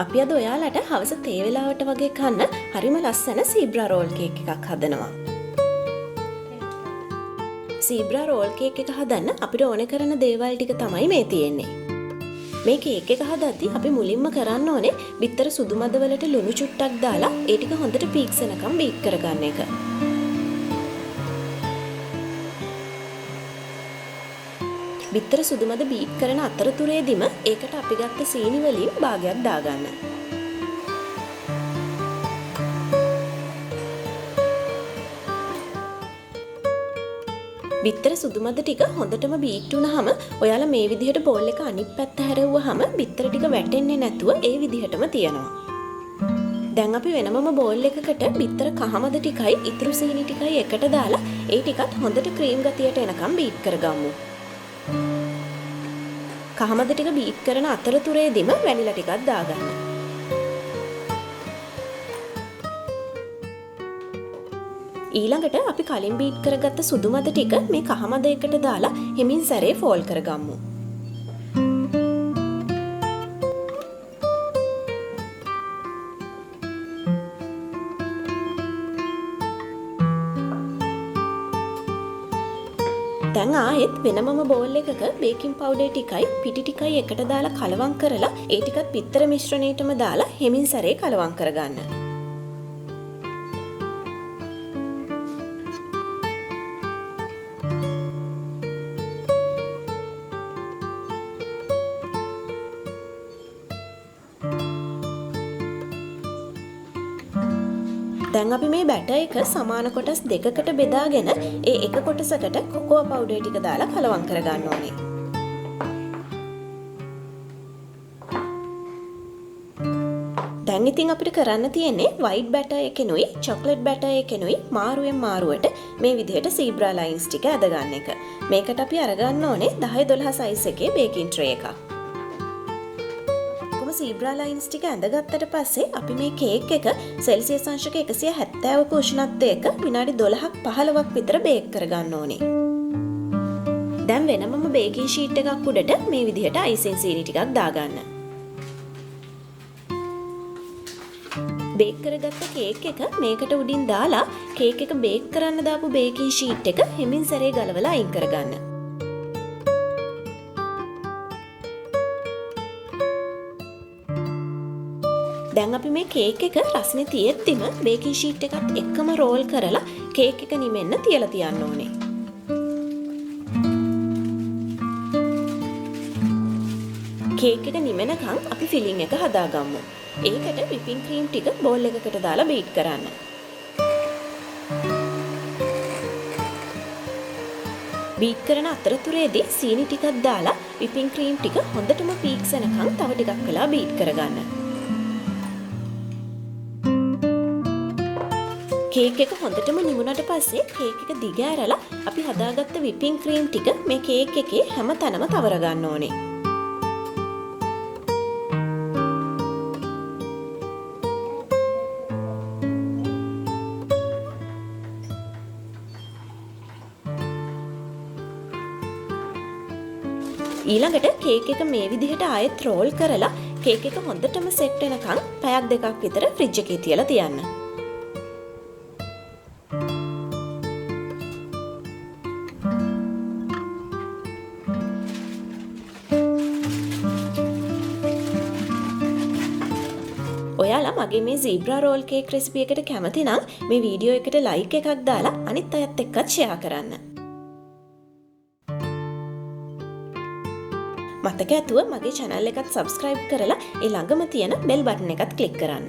අපි අද ඔයාලට හවස තේ වෙලාවට වගේ කන්න හරිම ලස්සන සීබ්‍රා රෝල් කේක් එකක් හදනවා. සීබ්‍රා රෝල් කේක් එක හදන්න අපිට ඕන කරන දේවල් ටික තමයි මේ තියෙන්නේ. මේ කේක් එක හදද්දී අපි මුලින්ම කරන්න ඕනේ බිත්තර සුදු මද වලට ලුණු චුට්ටක් දාලා ඒ ටික හොඳට පීක්සනකම් බීට් කරගන්න එක. බිත්තර සුදු මද බීට් කරන අතරතුරේදීම ඒකට අපි ගත්ත සීනි වලින් භාගයක් දාගන්න. බිත්තර සුදු මද ටික හොඳටම බීට් වුණාම ඔයාලා මේ විදිහට බෝල් එක අනිත් පැත්ත හැරෙව්වහම බිත්තර ටික වැටෙන්නේ නැතුව ඒ විදිහටම තියනවා. දැන් අපි වෙනමම බෝල් එකකට බිත්තර කහමද ටිකයි ඉතුරු සීනි ටිකයි එකට දාලා ඒ ටිකත් හොඳට ක්‍රීම් ගතියට එනකම් බීට් කරගමු. කහමද ටික බීට් කරන අතරතුරේදීම වැනිලා ටිකක් දාගන්න. ඊළඟට අපි කලින් බීට් කරගත්ත සුදු මද ටික මේ කහමද එකට දාලා හිමින් සැරේ ෆෝල් කරගමු. දැන් ආයෙත් වෙනමම බෝල් එකක බේකින් පවුඩර් ටිකයි පිටි ටිකයි එකට දාලා කලවම් කරලා ඒ ටිකත් බිත්තර මිශ්‍රණයටම දාලා හිමින් සැරේ කලවම් කරගන්න. දැන් අපි මේ බැටර් එක සමාන කොටස් දෙකකට බෙදාගෙන ඒ එක කොටසකට කොකෝ පවුඩර් ටික දාලා කලවම් කරගන්න ඕනේ. දැන් ඉතින් අපිට කරන්න තියෙන්නේ වයිට් බැටර් එකෙනුයි චොක්ලට් බැටර් එකෙනුයි මාරුවෙන් මාරුවට මේ විදිහට සීබ්‍රා ලයින්ස් ටික ඇදගන්න එක. මේකට අපි අරගන්න ඕනේ 10-12 සයිස් එකේ බේකින් ට්‍රේ එකක්. සීබ්‍රා ලයින්ස් ටික ඇඳගත්තට පස්සේ අපි මේ කේක් එක සෙල්සියස් අංශක 170ක උෂ්ණත්වයක විනාඩි 12ක් 15ක් විතර බේක් කරගන්න ඕනේ. දැන් වෙනමම බේකින් ෂීට් එකක් උඩට මේ විදිහට අයිසින් සීනි ටිකක් දාගන්න. බේක් කරගත්ත කේක් එක මේකට උඩින් දාලා කේක් එක බේක් කරන්න දාපු බේකින් ෂීට් එක හිමින් සැරේ ගලවලා අයින් කරගන්න. දැන් අපි මේ කේක් එක රස්නේ තියෙද්දිම බේකින් ෂීට් එකත් එක්කම රෝල් කරලා කේක් එක නිමෙන්න තියලා තියන්න ඕනේ. කේක් එක නිමෙනකන් අපි ෆිලිං එක හදාගමු. ඒකට විපින් ක්‍රීම් ටික බෝල් එකකට දාලා බීට් කරන්න. බීට් කරන අතරතුරේදී සීනි ටිකක් දාලා විපින් ක්‍රීම් ටික හොඳටම පීක්සනකන් තව ටිකක් වෙලා බීට් කරගන්න. කේක් එක හොඳටම නිමුණට පස්සේ කේක් එක දිග ඇරලා අපි හදාගත්ත විපින් ක්‍රීම් ටික මේ කේක් එකේ හැම තැනම තවර ගන්න ඕනේ. ඊළඟට කේක් එක මේ විදිහට ආයෙත් රෝල් කරලා කේක් එක හොඳටම සෙට් වෙනකන් පැයක් දෙකක් විතර ෆ්‍රිජ් එකේ තියලා තියන්න. ඔයාලා මගේ මේ සීබ්‍රා රෝල් කේක් රෙසිපි එකට කැමති නම් මේ වීඩියෝ එකට ලයික් එකක් දාලා අනිත් අයත් එක්කත් ෂෙයා කරන්න. මතක ඇතුව මගේ channel එකත් subscribe කරලා ඒ ළඟම තියෙන bell button එකත් click කරන්න.